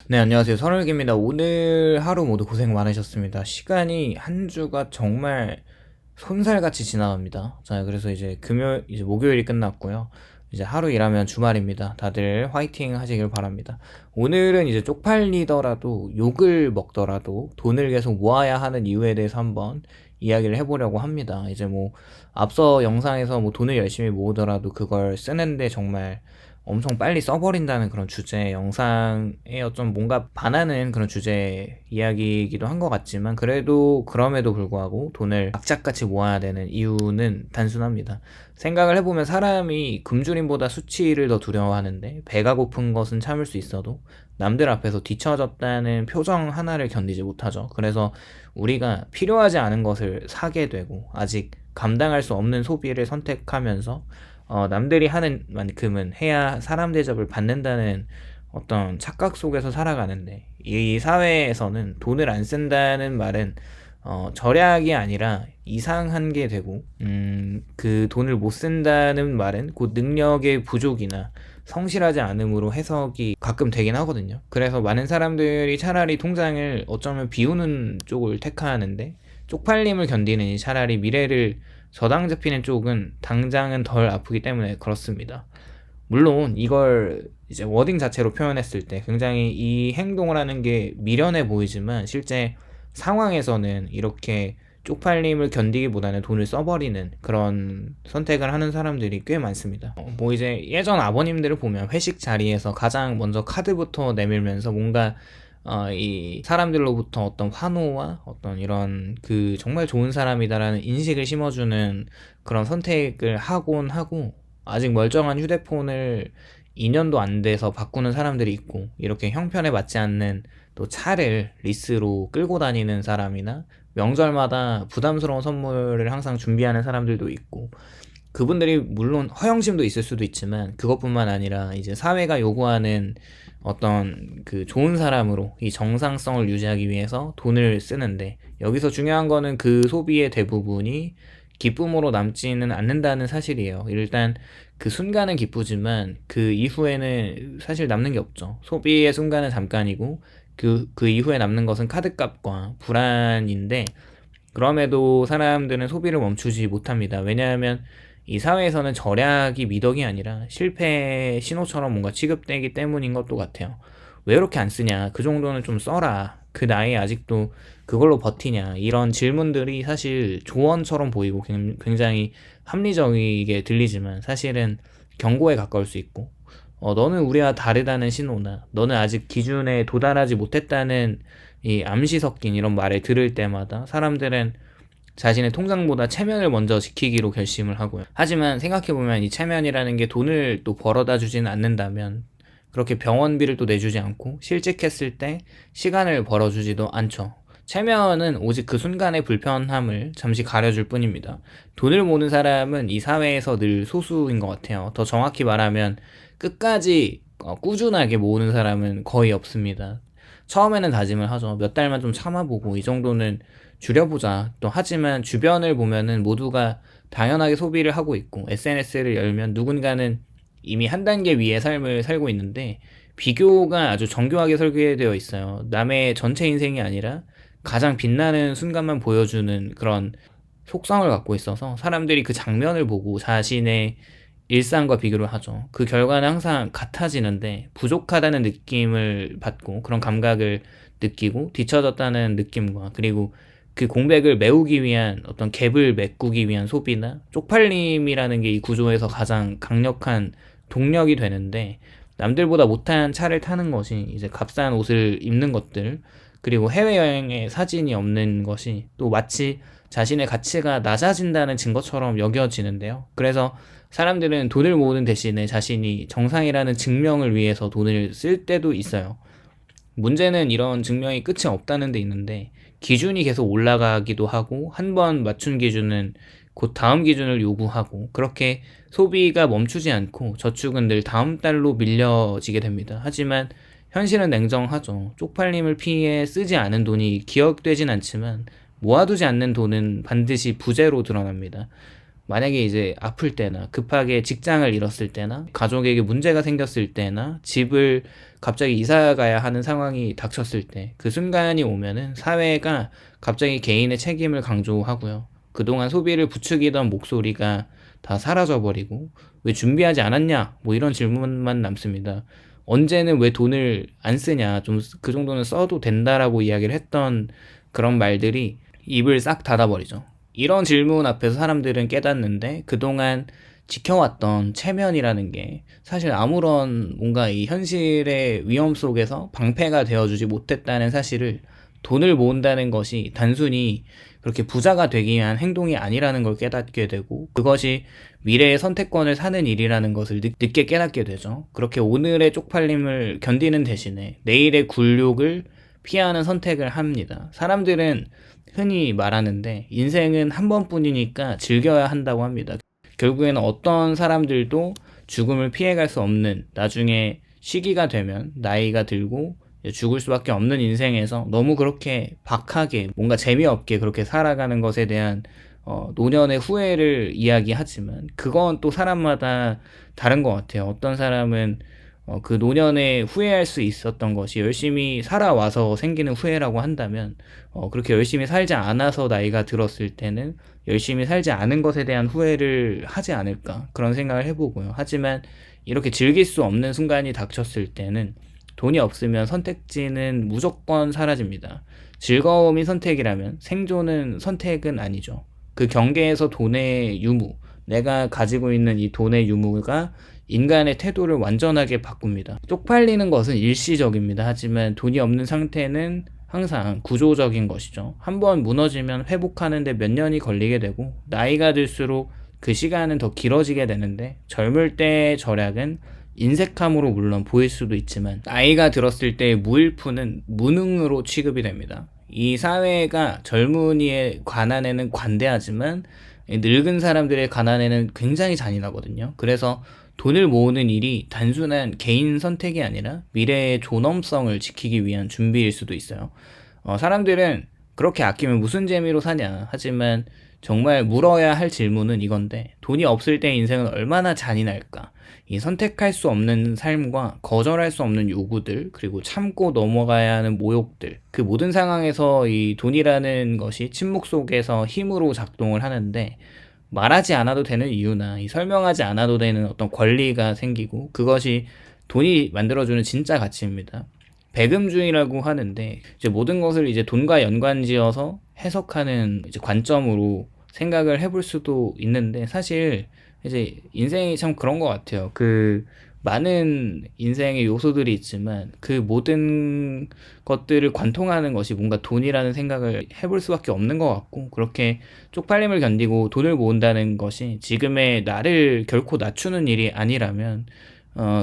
네, 안녕하세요. 선울기입니다. 오늘 하루 모두 고생 많으셨습니다. 시간이 한 주가 정말 손살같이 지나갑니다. 자, 그래서 이제 목요일이 끝났고요. 이제 하루 일하면 주말입니다. 다들 화이팅 하시길 바랍니다. 오늘은 이제 쪽팔리더라도 욕을 먹더라도 돈을 계속 모아야 하는 이유에 대해서 한번 이야기를 해보려고 합니다. 이제 뭐 앞서 영상에서 뭐 돈을 열심히 모으더라도 그걸 쓰는데 정말 엄청 빨리 써버린다는 그런 주제 영상에 좀 뭔가 반하는 그런 주제 이야기이기도 한 것 같지만, 그래도 그럼에도 불구하고 돈을 악착같이 모아야 되는 이유는 단순합니다. 생각을 해보면 사람이 금주림보다 수치를 더 두려워하는데, 배가 고픈 것은 참을 수 있어도 남들 앞에서 뒤처졌다는 표정 하나를 견디지 못하죠. 그래서 우리가 필요하지 않은 것을 사게 되고 아직 감당할 수 없는 소비를 선택하면서 남들이 하는 만큼은 해야 사람 대접을 받는다는 어떤 착각 속에서 살아가는데, 이 사회에서는 돈을 안 쓴다는 말은 절약이 아니라 이상한 게 되고, 그 돈을 못 쓴다는 말은 곧 능력의 부족이나 성실하지 않음으로 해석이 가끔 되긴 하거든요. 그래서 많은 사람들이 차라리 통장을 어쩌면 비우는 쪽을 택하는데, 쪽팔림을 견디느니 차라리 미래를 저당 잡히는 쪽은 당장은 덜 아프기 때문에 그렇습니다. 물론 이걸 이제 워딩 자체로 표현했을 때 굉장히 이 행동을 하는 게 미련해 보이지만, 실제 상황에서는 이렇게 쪽팔림을 견디기보다는 돈을 써버리는 그런 선택을 하는 사람들이 꽤 많습니다. 뭐 이제 예전 아버님들을 보면 회식 자리에서 가장 먼저 카드부터 내밀면서 뭔가 이 사람들로부터 어떤 환호와 어떤 이런 그 정말 좋은 사람이다라는 인식을 심어주는 그런 선택을 하곤 하고, 아직 멀쩡한 휴대폰을 2년도 안 돼서 바꾸는 사람들이 있고, 이렇게 형편에 맞지 않는 또 차를 리스로 끌고 다니는 사람이나 명절마다 부담스러운 선물을 항상 준비하는 사람들도 있고, 그분들이 물론 허영심도 있을 수도 있지만 그것뿐만 아니라 이제 사회가 요구하는 어떤 그 좋은 사람으로 이 정상성을 유지하기 위해서 돈을 쓰는데, 여기서 중요한 거는 그 소비의 대부분이 기쁨으로 남지는 않는다는 사실이에요. 일단 그 순간은 기쁘지만 그 이후에는 사실 남는 게 없죠. 소비의 순간은 잠깐이고 그 이후에 남는 것은 카드값과 불안인데, 그럼에도 사람들은 소비를 멈추지 못합니다. 왜냐하면 이 사회에서는 절약이 미덕이 아니라 실패의 신호처럼 뭔가 취급되기 때문인 것도 같아요. 왜 이렇게 안 쓰냐? 그 정도는 좀 써라. 그 나이에 아직도 그걸로 버티냐? 이런 질문들이 사실 조언처럼 보이고 굉장히 합리적이게 들리지만 사실은 경고에 가까울 수 있고, 너는 우리와 다르다는 신호나 너는 아직 기준에 도달하지 못했다는 이 암시 섞인 이런 말을 들을 때마다 사람들은 자신의 통장보다 체면을 먼저 지키기로 결심을 하고요. 하지만 생각해보면 이 체면이라는 게 돈을 또 벌어다 주지는 않는다면, 그렇게 병원비를 또 내주지 않고 실직했을 때 시간을 벌어주지도 않죠. 체면은 오직 그 순간의 불편함을 잠시 가려줄 뿐입니다. 돈을 모는 사람은 이 사회에서 늘 소수인 것 같아요. 더 정확히 말하면 끝까지 꾸준하게 모으는 사람은 거의 없습니다. 처음에는 다짐을 하죠. 몇 달만 좀 참아보고 이 정도는 줄여보자. 또 하지만 주변을 보면은 모두가 당연하게 소비를 하고 있고, SNS를 열면 누군가는 이미 한 단계 위의 삶을 살고 있는데, 비교가 아주 정교하게 설계되어 있어요. 남의 전체 인생이 아니라 가장 빛나는 순간만 보여주는 그런 속성을 갖고 있어서 사람들이 그 장면을 보고 자신의 일상과 비교를 하죠. 그 결과는 항상 같아지는데 부족하다는 느낌을 받고, 그런 감각을 느끼고 뒤처졌다는 느낌과, 그리고 그 공백을 메우기 위한 어떤 갭을 메꾸기 위한 소비나 쪽팔림이라는 게 이 구조에서 가장 강력한 동력이 되는데, 남들보다 못한 차를 타는 것이, 이제 값싼 옷을 입는 것들, 그리고 해외여행에 사진이 없는 것이 또 마치 자신의 가치가 낮아진다는 증거처럼 여겨지는데요. 그래서 사람들은 돈을 모으는 대신에 자신이 정상이라는 증명을 위해서 돈을 쓸 때도 있어요. 문제는 이런 증명이 끝이 없다는 데 있는데, 기준이 계속 올라가기도 하고 한 번 맞춘 기준은 곧 다음 기준을 요구하고, 그렇게 소비가 멈추지 않고 저축은 늘 다음 달로 밀려지게 됩니다. 하지만 현실은 냉정하죠. 쪽팔림을 피해 쓰지 않은 돈이 기억되진 않지만 모아두지 않는 돈은 반드시 부재로 드러납니다. 만약에 이제 아플 때나 급하게 직장을 잃었을 때나 가족에게 문제가 생겼을 때나 집을 갑자기 이사 가야 하는 상황이 닥쳤을 때 그 순간이 오면은 사회가 갑자기 개인의 책임을 강조하고요. 그동안 소비를 부추기던 목소리가 다 사라져버리고 왜 준비하지 않았냐? 뭐 이런 질문만 남습니다. 언제는 왜 돈을 안 쓰냐? 좀 그 정도는 써도 된다라고 이야기를 했던 그런 말들이 입을 싹 닫아버리죠. 이런 질문 앞에서 사람들은 깨닫는데 그동안 지켜왔던 체면이라는 게 사실 아무런 뭔가 이 현실의 위험 속에서 방패가 되어주지 못했다는 사실을 돈을 모은다는 것이 단순히 그렇게 부자가 되기 위한 행동이 아니라는 걸 깨닫게 되고 그것이 미래의 선택권을 사는 일이라는 것을 늦게 깨닫게 되죠. 그렇게 오늘의 쪽팔림을 견디는 대신에 내일의 굴욕을 피하는 선택을 합니다. 사람들은 흔히 말하는데 인생은 한 번뿐이니까 즐겨야 한다고 합니다. 결국에는 어떤 사람들도 죽음을 피해갈 수 없는 나중에 시기가 되면 나이가 들고 죽을 수밖에 없는 인생에서 너무 그렇게 박하게 뭔가 재미없게 그렇게 살아가는 것에 대한 노년의 후회를 이야기하지만 그건 또 사람마다 다른 것 같아요. 어떤 사람은 그 노년에 후회할 수 있었던 것이 열심히 살아와서 생기는 후회라고 한다면 그렇게 열심히 살지 않아서 나이가 들었을 때는 열심히 살지 않은 것에 대한 후회를 하지 않을까 그런 생각을 해보고요. 하지만 이렇게 즐길 수 없는 순간이 닥쳤을 때는 돈이 없으면 선택지는 무조건 사라집니다. 즐거움이 선택이라면 생존은 선택은 아니죠. 그 경계에서 돈의 유무, 내가 가지고 있는 이 돈의 유무가 인간의 태도를 완전하게 바꿉니다. 쪽팔리는 것은 일시적입니다. 하지만 돈이 없는 상태는 항상 구조적인 것이죠. 한번 무너지면 회복하는데 몇 년이 걸리게 되고 나이가 들수록 그 시간은 더 길어지게 되는데 젊을 때의 절약은 인색함으로 물론 보일 수도 있지만 나이가 들었을 때의 무일푼은 무능으로 취급이 됩니다. 이 사회가 젊은이의 가난에는 관대하지만 늙은 사람들의 가난에는 굉장히 잔인하거든요. 그래서 돈을 모으는 일이 단순한 개인 선택이 아니라 미래의 존엄성을 지키기 위한 준비일 수도 있어요. 사람들은 그렇게 아끼면 무슨 재미로 사냐 하지만 정말 물어야 할 질문은 이건데 돈이 없을 때 인생은 얼마나 잔인할까? 이 선택할 수 없는 삶과 거절할 수 없는 요구들 그리고 참고 넘어가야 하는 모욕들 그 모든 상황에서 이 돈이라는 것이 침묵 속에서 힘으로 작동을 하는데 말하지 않아도 되는 이유나 이 설명하지 않아도 되는 어떤 권리가 생기고 그것이 돈이 만들어주는 진짜 가치입니다. 배금주의라고 하는데 이제 모든 것을 이제 돈과 연관지어서 해석하는 이제 관점으로 생각을 해볼 수도 있는데 사실 이제 인생이 참 그런 것 같아요. 그 많은 인생의 요소들이 있지만 그 모든 것들을 관통하는 것이 뭔가 돈이라는 생각을 해볼 수밖에 없는 것 같고 그렇게 쪽팔림을 견디고 돈을 모은다는 것이 지금의 나를 결코 낮추는 일이 아니라면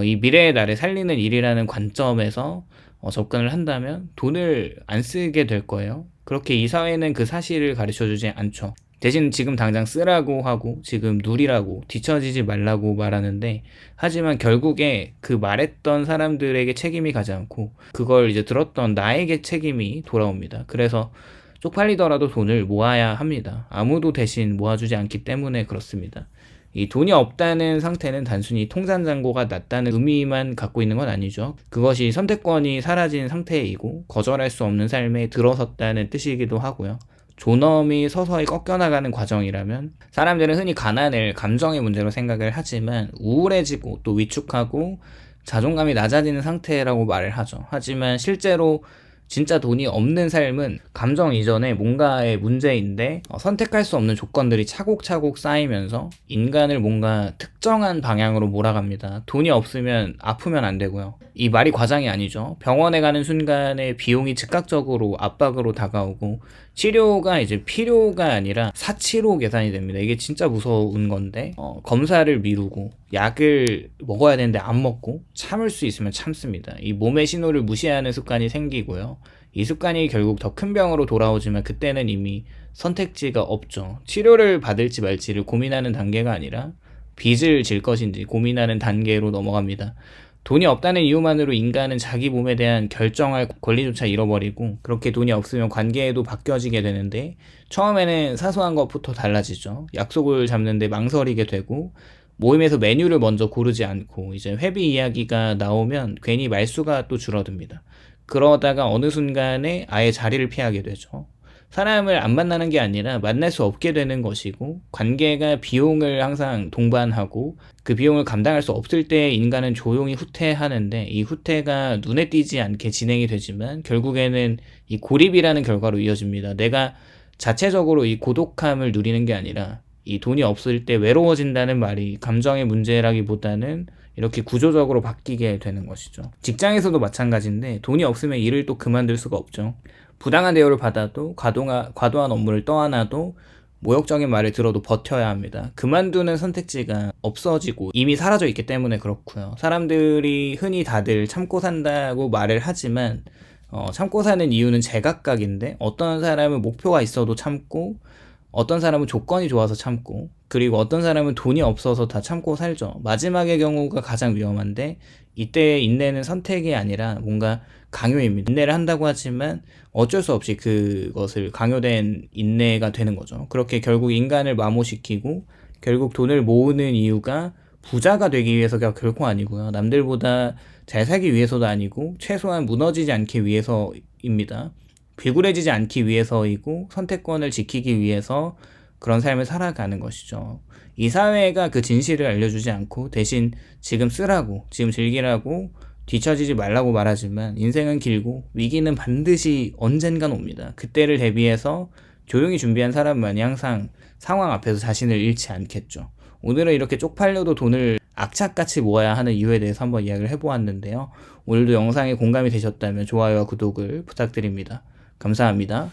이 미래의 나를 살리는 일이라는 관점에서 접근을 한다면 돈을 안 쓰게 될 거예요. 그렇게 이 사회는 그 사실을 가르쳐주지 않죠. 대신 지금 당장 쓰라고 하고 지금 누리라고 뒤처지지 말라고 말하는데 하지만 결국에 그 말했던 사람들에게 책임이 가지 않고 그걸 이제 들었던 나에게 책임이 돌아옵니다. 그래서 쪽팔리더라도 돈을 모아야 합니다. 아무도 대신 모아주지 않기 때문에 그렇습니다. 이 돈이 없다는 상태는 단순히 통산잔고가 낮다는 의미만 갖고 있는 건 아니죠. 그것이 선택권이 사라진 상태이고 거절할 수 없는 삶에 들어섰다는 뜻이기도 하고요. 존엄이 서서히 꺾여나가는 과정이라면 사람들은 흔히 가난을 감정의 문제로 생각을 하지만 우울해지고 또 위축하고 자존감이 낮아지는 상태라고 말을 하죠. 하지만 실제로 진짜 돈이 없는 삶은 감정 이전에 뭔가의 문제인데 선택할 수 없는 조건들이 차곡차곡 쌓이면서 인간을 뭔가 특정한 방향으로 몰아갑니다. 돈이 없으면 아프면 안 되고요. 이 말이 과장이 아니죠. 병원에 가는 순간에 비용이 즉각적으로 압박으로 다가오고 치료가 이제 필요가 아니라 사치로 계산이 됩니다. 이게 진짜 무서운 건데 검사를 미루고 약을 먹어야 되는데 안 먹고 참을 수 있으면 참습니다. 이 몸의 신호를 무시하는 습관이 생기고요. 이 습관이 결국 더 큰 병으로 돌아오지만 그때는 이미 선택지가 없죠. 치료를 받을지 말지를 고민하는 단계가 아니라 빚을 질 것인지 고민하는 단계로 넘어갑니다. 돈이 없다는 이유만으로 인간은 자기 몸에 대한 결정할 권리조차 잃어버리고 그렇게 돈이 없으면 관계에도 바뀌어지게 되는데 처음에는 사소한 것부터 달라지죠. 약속을 잡는데 망설이게 되고 모임에서 메뉴를 먼저 고르지 않고 이제 회비 이야기가 나오면 괜히 말수가 또 줄어듭니다. 그러다가 어느 순간에 아예 자리를 피하게 되죠. 사람을 안 만나는 게 아니라 만날 수 없게 되는 것이고 관계가 비용을 항상 동반하고 그 비용을 감당할 수 없을 때 인간은 조용히 후퇴하는데 이 후퇴가 눈에 띄지 않게 진행이 되지만 결국에는 이 고립이라는 결과로 이어집니다. 내가 자체적으로 이 고독함을 누리는 게 아니라 이 돈이 없을 때 외로워진다는 말이 감정의 문제라기보다는 이렇게 구조적으로 바뀌게 되는 것이죠. 직장에서도 마찬가지인데 돈이 없으면 일을 또 그만둘 수가 없죠. 부당한 대우를 받아도 과도한 업무를 떠안아도 모욕적인 말을 들어도 버텨야 합니다. 그만두는 선택지가 없어지고 이미 사라져 있기 때문에 그렇고요. 사람들이 흔히 다들 참고 산다고 말을 하지만 참고 사는 이유는 제각각인데 어떤 사람은 목표가 있어도 참고 어떤 사람은 조건이 좋아서 참고 그리고 어떤 사람은 돈이 없어서 다 참고 살죠. 마지막의 경우가 가장 위험한데 이때의 인내는 선택이 아니라 뭔가 강요입니다. 인내를 한다고 하지만 어쩔 수 없이 그것을 강요된 인내가 되는 거죠. 그렇게 결국 인간을 마모시키고 결국 돈을 모으는 이유가 부자가 되기 위해서가 결코 아니고요. 남들보다 잘 살기 위해서도 아니고 최소한 무너지지 않기 위해서입니다. 비굴해지지 않기 위해서이고 선택권을 지키기 위해서 그런 삶을 살아가는 것이죠. 이 사회가 그 진실을 알려주지 않고 대신 지금 쓰라고, 지금 즐기라고, 뒤처지지 말라고 말하지만 인생은 길고 위기는 반드시 언젠간 옵니다. 그때를 대비해서 조용히 준비한 사람만이 항상 상황 앞에서 자신을 잃지 않겠죠. 오늘은 이렇게 쪽팔려도 돈을 악착같이 모아야 하는 이유에 대해서 한번 이야기를 해보았는데요. 오늘도 영상에 공감이 되셨다면 좋아요와 구독을 부탁드립니다. 감사합니다.